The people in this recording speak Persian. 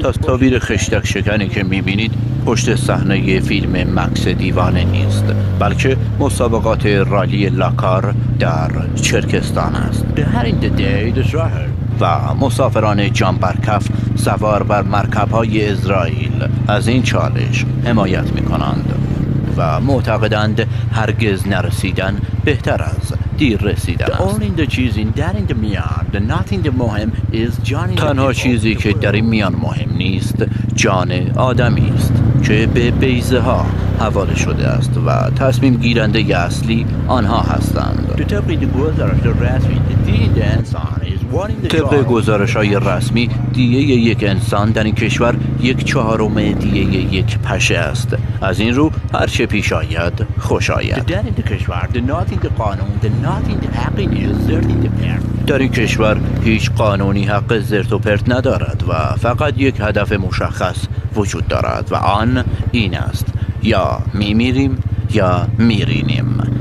تصاویر خشتک شکنی که میبینید پشت صحنه فیلم مکس دیوانه نیست، بلکه مسابقات رالی لاکار در چرکستان است و مسافران جانبرکف سوار بر مرکب‌های اسرائیل از این چالش حمایت می‌کنند و معتقدند هرگز نرسیدن بهتر از دیر رسیدن است. تنها چیزی که در این میان مهم نیست جان آدمی است که به بیضه ها حواله شده است و تصمیم گیرنده اصلی آنها هستند. طبق گزارش‌های رسمی دیه یک انسان در این کشور 1/4 دیه یک پشه است. از این رو هر چه پیش آید خوش آید. در این کشور هیچ قانونی حق زرت و پرت ندارد و فقط یک هدف مشخص وجود دارد و آن این است: یا میمیریم یا میرینیم.